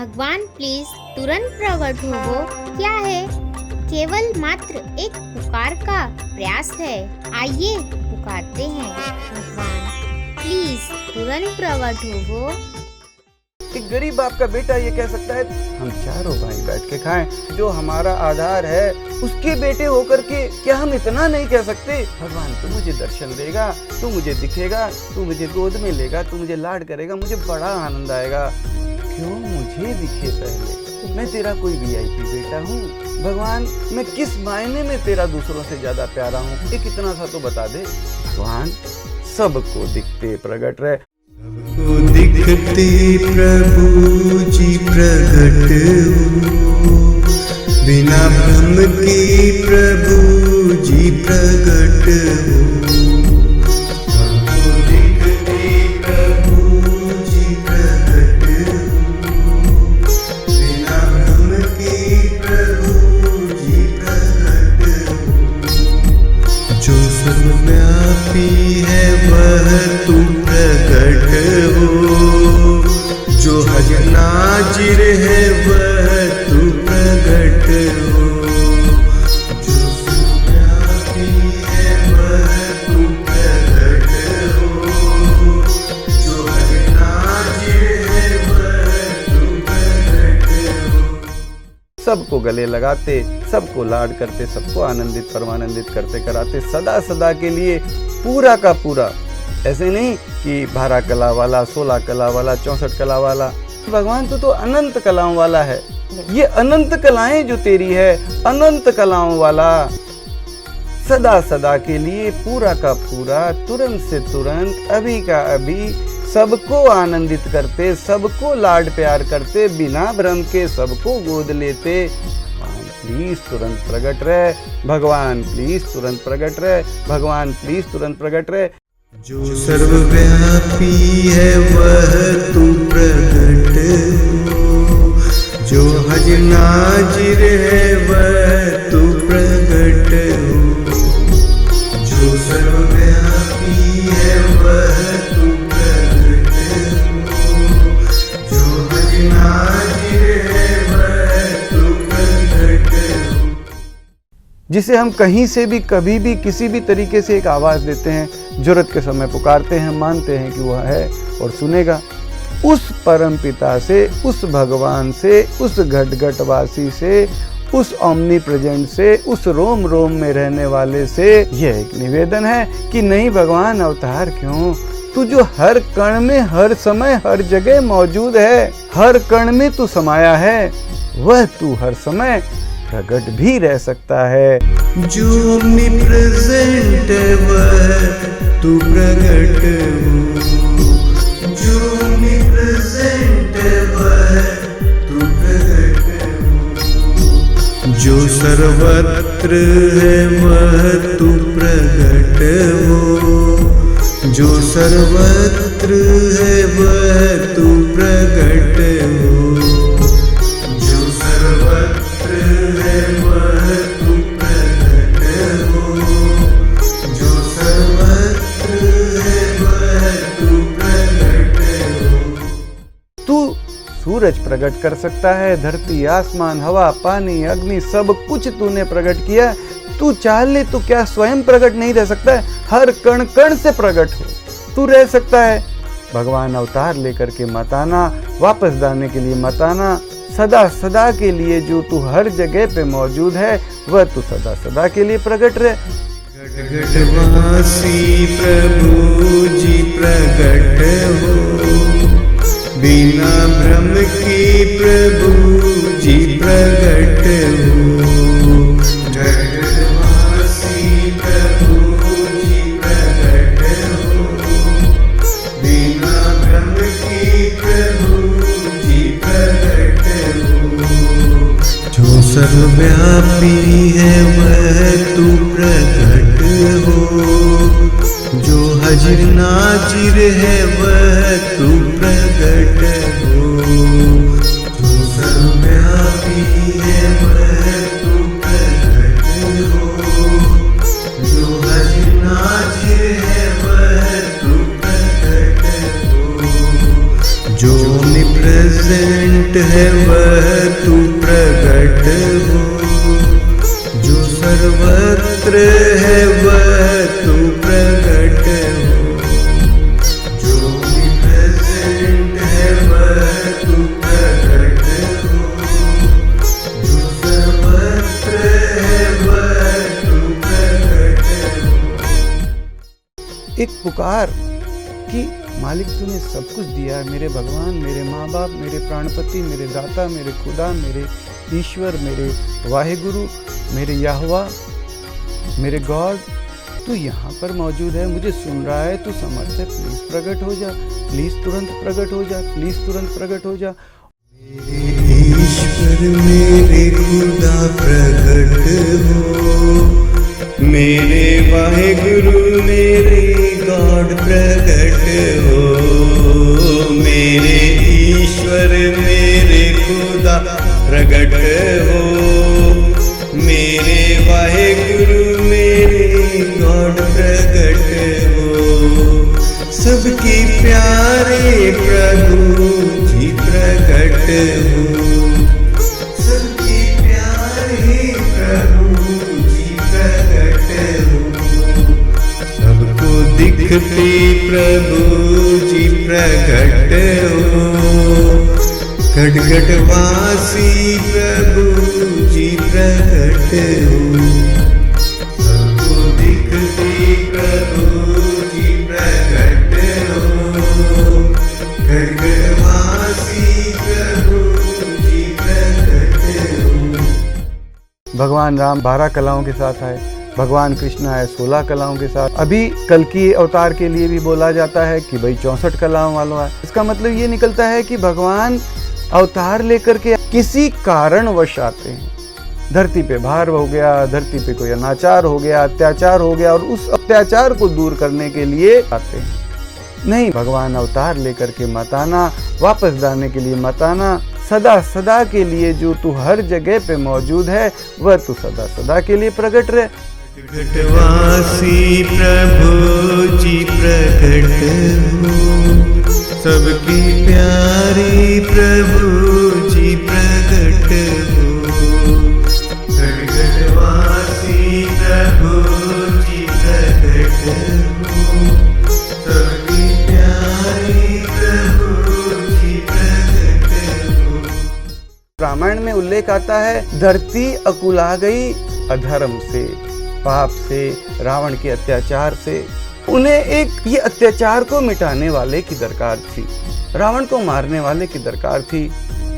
भगवान प्लीज तुरंत प्रकट हो। वो क्या है? केवल मात्र एक पुकार का प्रयास है। आइए पुकारते हैं, भगवान प्लीज तुरंत प्रकट हो। वो एक गरीब बाप का बेटा ये कह सकता है हम चारों भाई बैठ के खाएं, जो हमारा आधार है उसके बेटे होकर के क्या हम इतना नहीं कह सकते? भगवान तू मुझे दर्शन देगा, तू मुझे दिखेगा, तू मुझे गोद में लेगा, तू मुझे लाड करेगा, मुझे बड़ा आनंद आएगा। क्यों मुझे दिखे पहले, मैं तेरा कोई VIP बेटा हूँ। भगवान मैं किस मायने में तेरा दूसरों से ज्यादा प्यारा हूँ, एक इतना सा तो बता दे। भगवान सबको दिखते प्रकट रहे, सबको दिखते प्रभु जी प्रकट हो, बिना भ्रम के प्रभु जी प्रकट हो। सबको दिखते प्रभु जी प्रकट हो, बिना भ्रम के प्रभु जी प्रकट हो। जो सर्वव्यापी है वह तू प्रकट हो, जो हज नाजिर है वह तू प्रकट हो। जो सर्वव्यापी है वह तू प्रकट हो, जो हज नाजिर है वह तू प्रकट हो। सबको गले लगाते, सबको लाड करते, सबको आनंदित परमानंदित करते कराते, सदा सदा के लिए पूरा का पूरा। ऐसे नहीं कि 12 कला वाला, 16 कला वाला, 64 कला वाला। भगवान तो अनंत कलाओं वाला है। ये अनंत कलाएं जो तेरी है, अनंत कलाओं वाला, सदा सदा के लिए पूरा का पूरा, तुरंत से तुरंत, अभी का अभी, सबको आनंदित करते, सबको लाड प्यार करते, बिना भ्रम के सबको गोद लेते। प्लीज तुरंत प्रकट रहे, भगवान प्लीज तुरंत प्रकट रहे, भगवान प्लीज तुरंत प्रकट रहे। जो सर्वव्यापी है वह तू प्रकट हो, जो हज नाजिर है वह तू प्रकट हो। जो सर्वव्यापी है वह तू प्रकट हो, जो हज नाजिर है वह तू प्रकट हो। जिसे हम कहीं से भी कभी भी किसी भी तरीके से एक आवाज देते हैं, जरूरत के समय पुकारते हैं, मानते हैं कि वह है और सुनेगा। उस परम पिता से, उस भगवान से, उस घट घटवासी से, उस ओमनी प्रेजेंट से, उस रोम रोम में रहने वाले से यह एक निवेदन है कि नहीं भगवान अवतार क्यों, तू जो हर कण में, हर समय, हर जगह मौजूद है, हर कण में तू समाया है, वह तू हर समय प्रकट भी रह सकता है। जो omnipresent है वह तू प्रकट हो, जो omnipresent है वह तू प्रकट हो। जो सर्वत्र है वह तू प्रकट हो, जो सर्वत्र है वह तू प्रकट हो। जो सर्वत्र है वह तू प्रकट हो, जो सर्वत्र है वह तू प्रकट हो। तू सूरज प्रकट कर सकता है, धरती, आसमान, हवा, पानी, अग्नि, सब कुछ तूने प्रकट किया। तू चाह ले तो क्या स्वयं प्रकट नहीं रह सकता है? हर कण कण से प्रकट हो तू रह सकता है। भगवान अवतार लेकर के मत आना, वापस जाने के लिए मत आना। सदा सदा के लिए जो तू हर जगह पे मौजूद है, वह तू सदा सदा के लिए प्रकट रहे। घट घटवासी प्रभु जी प्रकट हो, बिना भ्रम के प्रभु जी प्रकट हो। घट घटवासी प्रभु जी प्रकट हो, बिना भ्रम के प्रभु जी प्रकट हो। जो सर्वव्यापी है वह तू प्रकट हो, जो हाजिर नाजिर है वह तू प्रकट हो। जो सर्वव्यापी है वह तू प्रकट हो, जो हाजिर नाजिर है वह तू प्रकट हो। जो omnipresent प्रेजेंट है वह तू प्रकट हो, जो सर्वत्र है वह तू प्रकट हो, जो भी प्रेजेंट है वह तू प्रकट हो, जो सर्वत्र है वह तू प्रकट हो। एक पुकार कि मालिक तूने सब कुछ दिया है, मेरे भगवान, मेरे माँ बाप, मेरे प्राणपति, मेरे दाता, मेरे खुदा, मेरे ईश्वर, मेरे वाहेगुरु, मेरे याहवा, मेरे गॉड, तू यहाँ पर मौजूद है, मुझे सुन रहा है, तू समर्थ है, प्लीज प्रकट हो जा, प्लीज तुरंत प्रकट हो जा, प्लीज तुरंत प्रकट हो जा। मेरे ईश्वर मेरे खुदा प्रकट हो, मेरे वाहेगुरु मेरे गॉड प्रकट हो, मेरे ईश्वर मेरे खुदा प्रकट हो, मेरे वाहेगुरु मेरे गॉड प्रकट हो, सबकी प्यारे प्रभु जी प्रकट हो, सबकी प्यारे प्रभु जी प्रकट हो, सबको दिखते प्रभु जी प्रकट हो, खटखटवासी प्रभु जी प्रकट हो, सबको दिखते प्रभु जी प्रकट हो, खटखटवासी प्रभु जी प्रकट हो। भगवान राम 12 कलाओं के साथ आए, भगवान कृष्ण आए 16 कलाओं के साथ। अभी कल्कि अवतार के लिए भी बोला जाता है कि भाई 64 कलाओं वालों आए। इसका मतलब ये निकलता है कि भगवान अवतार लेकर के किसी कारणवश आते हैं। धरती पे भार हो गया, धरती पे कोई अनाचार हो गया, अत्याचार हो गया और उस अत्याचार को दूर करने के लिए आते हैं। नहीं, भगवान अवतार लेकर के मत आना, वापस जाने के लिए मत आना। सदा सदा के लिए जो तू हर जगह पे मौजूद है वह तू सदा सदा के लिए प्रकट रहे। खटखटवासी प्रभु जी प्रकट हो, सबकी प्यारी प्रभु जी प्रकट हो, खटखटवासी प्रभु जी प्रकट हो, सबकी प्यारी प्रभु जी प्रकट हो। रामायण में उल्लेख आता है, धरती अकुला गई अधर्म से, पाप से, रावण के अत्याचार से। उन्हें एक ये अत्याचार को मिटाने वाले की दरकार थी, रावण को मारने वाले की दरकार थी।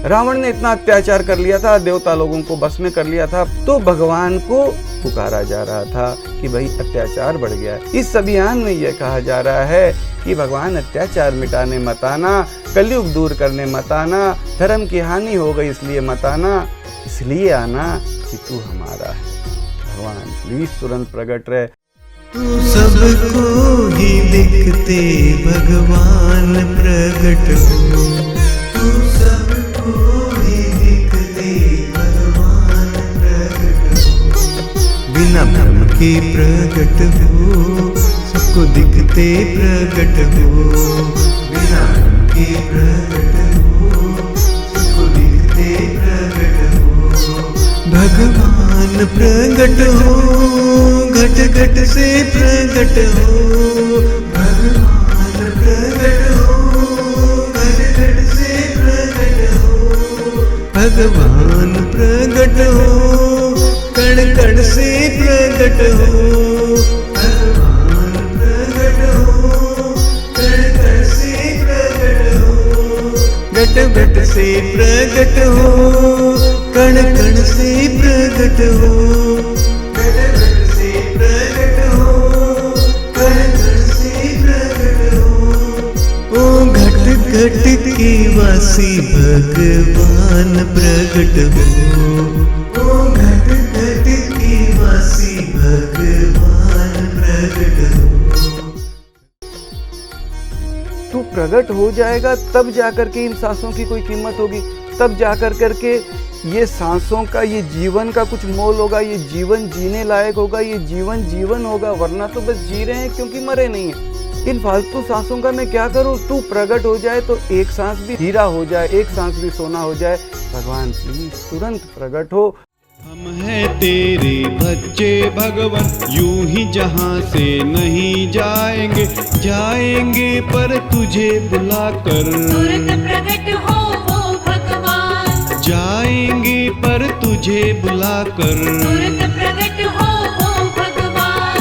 रावण ने इतना अत्याचार कर लिया था, देवता लोगों को बस में कर लिया था, तो भगवान को पुकारा जा रहा था कि भाई अत्याचार बढ़ गया। इस अभियान में यह कहा जा रहा है कि भगवान अत्याचार मिटाने मत आना, कलयुग दूर करने मत आना, धर्म की हानि हो गई इसलिए मत आना, इसलिए आना कि तू हमारा है। भगवान प्लीज तुरंत प्रकट रहे। तू सबको ही दिखते भगवान प्रकट हो, तू सबको ही दिखते भगवान प्रकट हो, बिना भ्रम के प्रकट हो, सबको दिखते प्रकट हो, बिना भ्रम के प्रकट हो, सबको दिखते प्रकट हो, भगवान प्रकट हो, घट घट से प्रकट हो, भगवान प्रकट हो, घट घट से प्रकट हो, भगवान प्रकट हो, कण कण से प्रकट हो, भगवान प्रकट हो, कण कण से प्रकट हो, घट घट से प्रकट हो, कण कण से प्रकट हो, घट घट से प्रकट हो, कण कण से प्रकट हो। ओ घट घट के वासी भगवान प्रकट हो, ओ घट घट के वासी भगवान प्रकट हो। तू प्रकट हो जाएगा तब जाकर के इन सांसों की कोई कीमत होगी, तब जाकर करके ये सांसों का, ये जीवन का कुछ मोल होगा, ये जीवन जीने लायक होगा, ये जीवन जीवन होगा, वरना तो बस जी रहे हैं क्योंकि मरे नहीं है। इन फालतू सांसों का मैं क्या करूं? तू प्रकट हो जाए तो एक सांस भी हीरा हो जाए, एक सांस भी सोना हो जाए। भगवान प्लीज तुरंत प्रकट हो। हम हैं तेरे बच्चे भगवान, यूं ही जहां से नहीं जाएंगे, जाएंगे पर तुझे बुलाकर। तुरंत प्रकट हो वो भगवान, जाएंगे पर तुझे बुलाकर। तुरंत प्रकट हो वो भगवान।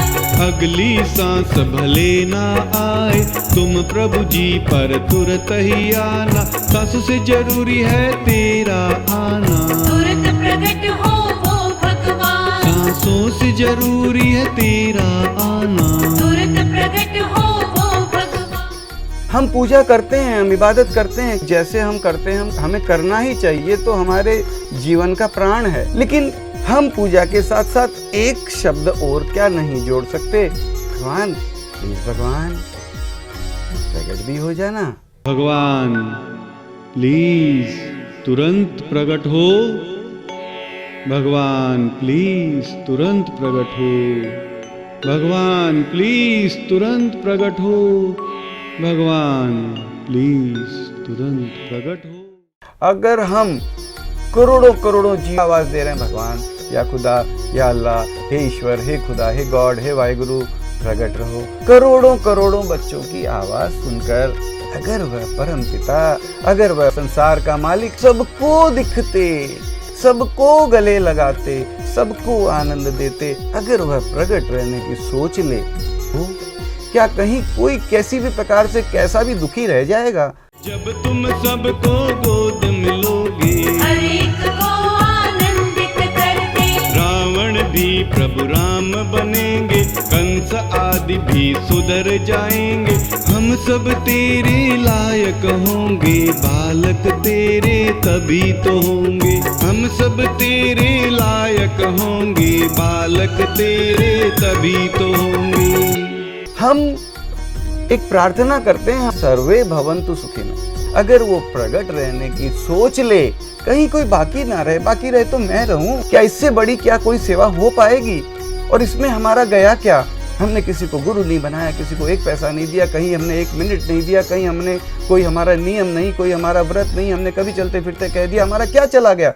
अगली सांस भले ना आए तुम प्रभु जी, पर तुरंत ही आना, सांस से जरूरी है तेरा आना। तुरंत प्रकट हो वो भगवान, सांसों से जरूरी है तेरा आना। तुरंत प्रकट हो वो भगवान। हम पूजा करते हैं, हम इबादत करते हैं, जैसे हम करते हैं हमें करना ही चाहिए, तो हमारे जीवन का प्राण है। लेकिन हम पूजा के साथ साथ एक शब्द और क्या नहीं जोड़ सकते? भगवान प्लीज, भगवान प्रकट भी हो जाना। भगवान प्लीज तुरंत प्रकट हो। भगवान प्लीज तुरंत प्रकट हो। भगवान प्लीज तुरंत प्रकट हो। भगवान प्लीज तुरंत प्रकट हो। अगर हम करोड़ों करोड़ों जी आवाज दे रहे हैं, भगवान या खुदा या अल्लाह, हे ईश्वर, हे खुदा, हे गॉड, हे वाहिगुरु प्रकट रहो, करोड़ों करोड़ों बच्चों की आवाज सुनकर अगर वह परम पिता, अगर वह संसार का मालिक सबको दिखते, सबको गले लगाते, सबको आनंद देते, अगर वह प्रकट रहने की सोच ले, तो क्या कहीं कोई कैसी भी प्रकार से कैसा भी दुखी रह जाएगा? जब तुम सबको गोद मिलोगे, हर एक को आनंदित करते, रावण भी प्रभु राम बनेंगे, कंस आदि भी सुधर जाएंगे। हम सब तेरे लायक होंगे, बालक तेरे तभी तो होंगे। हम सब तेरे लायक होंगे, बालक तेरे तभी तो होंगे। हम एक प्रार्थना करते हैं, सर्वे भवन्तु सुखिनः। अगर वो प्रकट रहने की सोच ले, कहीं कोई बाकी ना रहे, बाकी रहे तो मैं रहूं, क्या इससे बड़ी क्या कोई सेवा हो पाएगी? और इसमें हमारा गया क्या? हमने किसी को गुरु नहीं बनाया, किसी को एक पैसा नहीं दिया, कहीं हमने एक मिनट नहीं दिया, कहीं हमने कोई हमारा नियम नहीं, कोई हमारा व्रत नहीं, हमने कभी चलते फिरते कह दिया, हमारा क्या चला गया?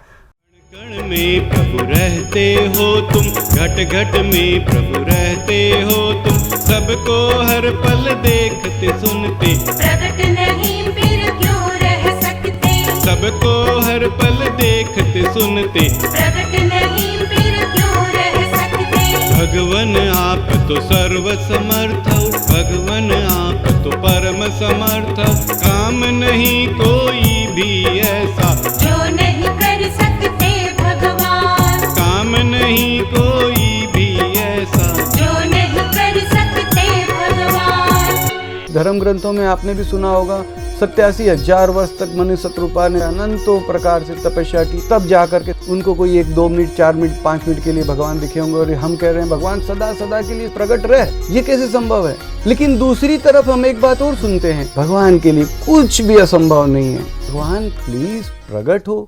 कण में प्रभु रहते हो तुम, घट घट में प्रभु रहते हो तुम, सबको हर पल देखते सुनते, प्रकट नहीं फिर क्यों रह सकते, सबको हर पल देखते सुनते, प्रकट नहीं फिर क्यों रह सकते। भगवन आप तो सर्व समर्थ हो, भगवन आप तो परम समर्थ हो, काम नहीं कोई भी ऐसा जो नहीं कर सकते भगवान, काम नहीं कोई भी ऐसा। जो नहीं कर सकते भगवान। धर्म ग्रंथों में आपने भी सुना होगा, 87,000 वर्ष तक मनुष्य शत्रुपा ने अनंतों प्रकार से तपस्या की, तब जाकर के उनको कोई 1, 2 मिनट, 4 मिनट, 5 मिनट के लिए भगवान दिखे होंगे। और हम कह रहे हैं भगवान सदा सदा के लिए प्रकट रहे, ये कैसे संभव है? लेकिन दूसरी तरफ हम एक बात और सुनते हैं, भगवान के लिए कुछ भी असंभव नहीं है। भगवान प्लीज प्रकट हो।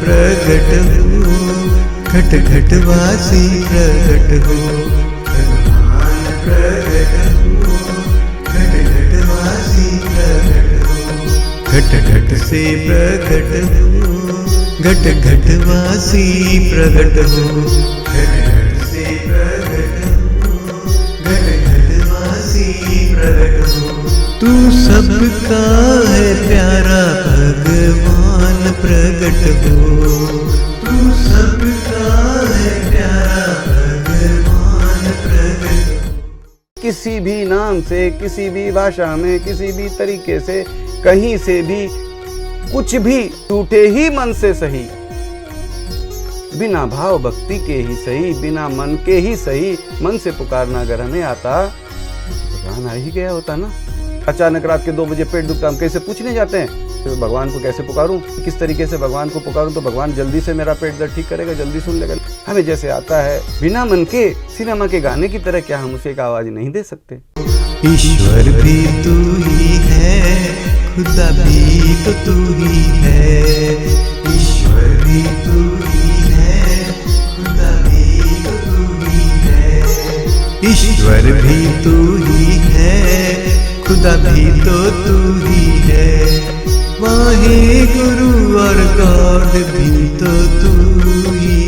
प्रकट हो, घट घट वासी प्रकट हो। भगवान प्रकट हो, घट घट वासी प्रकट हो। घट घट से प्रकट हो, घट घट वासी प्रकट हो। घट घट से प्रकट हो, घट घट वासी प्रकट हो। तू सबका है प्यारा भगवान प्रकट हो। तू सबका है प्यारा भगवान प्रकट हो। किसी भी नाम से, किसी भी भाषा में, किसी भी तरीके से, कहीं से भी, कुछ भी, झूठे ही मन से सही, बिना भाव भक्ति के ही सही, बिना मन के ही सही, मन से पुकारना अगर हमें आता, भगवान आ ही गया होता ना। अचानक रात के 2 बजे पेट दुखता, हम कैसे पूछने जाते हैं तो भगवान को कैसे पुकारूं, किस तरीके से भगवान को पुकारूं तो भगवान जल्दी से मेरा पेट दर्द ठीक करेगा, जल्दी सुन लेगा। हमें जैसे आता है बिना मन के, सिनेमा के गाने की तरह, क्या हम उसे एक आवाज नहीं दे सकते? ईश्वर भी तू ही है, खुदा भी तो तू ही है। ईश्वर भी तू ही है, खुदा भी तो तू ही है। ईश्वर भी तू ही है, खुदा भी तो तू ही है। वाहे गुरु और गॉड भी तो तू ही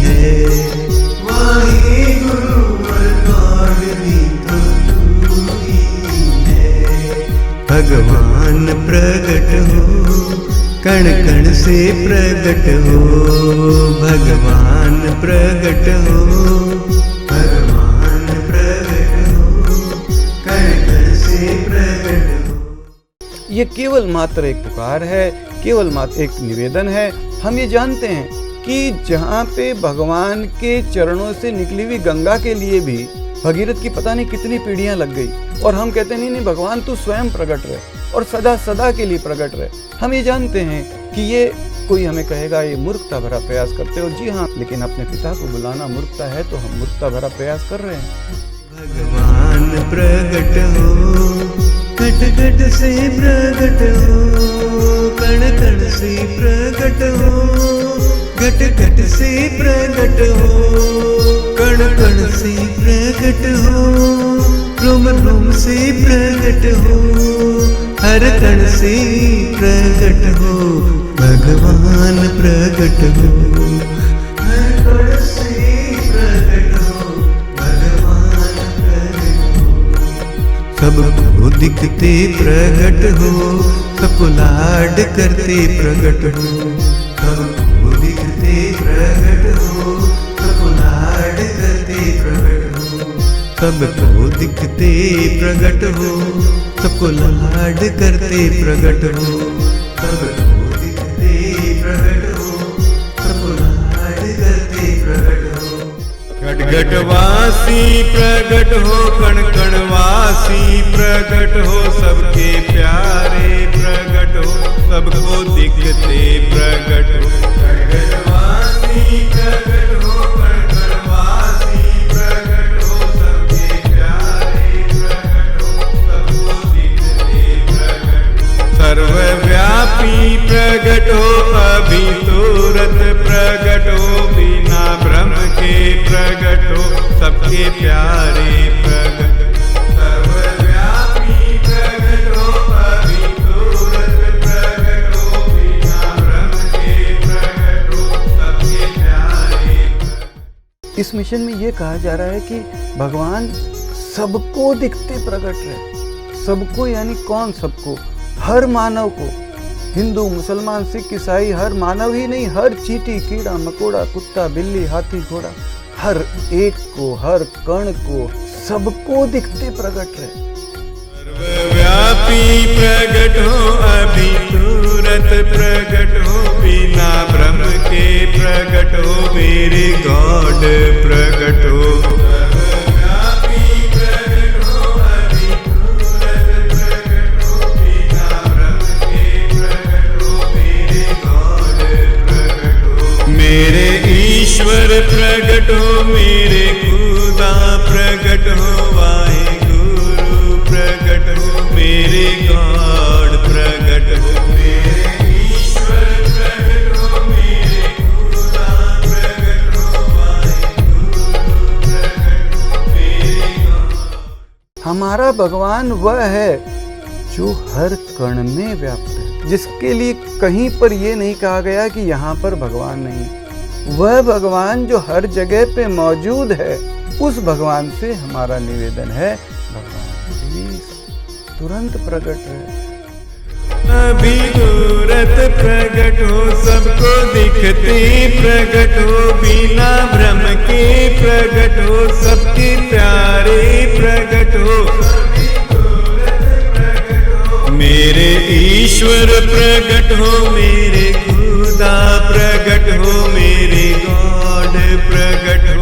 है। वाहे गुरु और गॉड भी तो तू ही है। भगवान प्रगट हो, कण कण से प्रगट हो। भगवान प्रगट हो, भगवान प्रगट हो, कण कण से प्रगट हो। ये केवल मात्र एक पुकार है, केवल मात्र एक निवेदन है। हम ये जानते हैं कि जहाँ पे भगवान के चरणों से निकली हुई गंगा के लिए भी भगीरथ की पता नहीं कितनी पीढ़ियां लग गई, और हम कहते नहीं नहीं भगवान तू स्वयं प्रकट रहे और सदा सदा के लिए प्रकट रहे। हम ये जानते हैं कि ये कोई हमें कहेगा ये मूर्खता भरा प्रयास करते हो। जी हाँ, लेकिन अपने पिता को बुलाना मूर्खता है तो हम मूर्खता भरा प्रयास कर रहे हैं। भगवान प्रगट हो, घट घट से प्रगट हो, कण कण से प्रगट हो। घट घट से प्रगट हो, कण कण से प्रगट हो। रोम रोम से प्रगट हो, हर कण से प्रगट हो। भगवान प्रगट हो, हर कण से प्रगट हो। भगवान प्रगट हो, सबको दिखते प्रगट हो, सबको लाड करते प्रगट हो। सबको दिखते प्रगट हो, सबको लाड करते प्रगट हो। सबको दिखते प्रगट हो, सबको लाड करते प्रगट हो। सबको दिखते प्रगट हो, सबको लाड करते प्रगट हो। घट घट वासी प्रगट हो, कण कण वासी प्रगट हो। सबके प्यारे प्रगट हो, सबको दिखते प्रगट हो। घट घट वासी प्रगट हो, कण कण वासी प्रगट हो। सबके प्यारे प्रगट हो, सबको दिखते प्रगट हो। सर्वव्यापी प्रगट हो, अभी तुरंत प्रगट हो। बिना भ्रम के प्रगट हो, सबके प्यारे प्रगट। सर्वव्यापी प्रगट हो, अभी तुरंत प्रगट हो। बिना भ्रम के प्रगट हो, सबके प्यारे प्रगट। इस मिशन में ये कहा जा रहा है कि भगवान सबको दिखते प्रकट रहे। सबको यानी कौन सबको? हर मानव को। हिंदू, मुसलमान, सिख, ईसाई, हर मानव ही नहीं, हर चींटी, कीड़ा, मकोड़ा, कुत्ता, बिल्ली, हाथी, घोड़ा, हर एक को, हर कण को, सबको दिखते प्रकट रहे। सर्वव्यापी प्रगट हो, अभी तुरंत प्रगट हो। बिना भ्रम के प्रगट हो, मेरे गॉड प्रगट हो। सर्वव्यापी प्रगट हो, अभी तुरंत प्रगट हो। बिना भ्रम के प्रगट हो, मेरे गॉड प्रगट हो। मेरे ईश्वर प्रगट हो, मेरे खुदा प्रगट हो। वाहेगुरु प्रगट हो, मेरे गॉड प्रगट हो। मेरे ईश्वर प्रगट हो, मेरे खुदा प्रगट हो। वाहेगुरु प्रगट हो, मेरे गॉड। हमारा भगवान वह है जो हर कण में व्याप्त है, जिसके लिए कहीं पर ये नहीं कहा गया कि यहाँ पर भगवान नहीं। वह भगवान जो हर जगह पे मौजूद है, उस भगवान से हमारा निवेदन है, भगवान प्लीज तुरंत प्रकट है। अभी तुरंत प्रगट हो, सबको दिखते प्रगट हो। बिना भ्रम के प्रगट हो, सबके प्यारे प्रगट हो। मेरे ईश्वर प्रगट हो, मेरे खुदा प्रगट हो। मेरे गॉड प्रगट हो।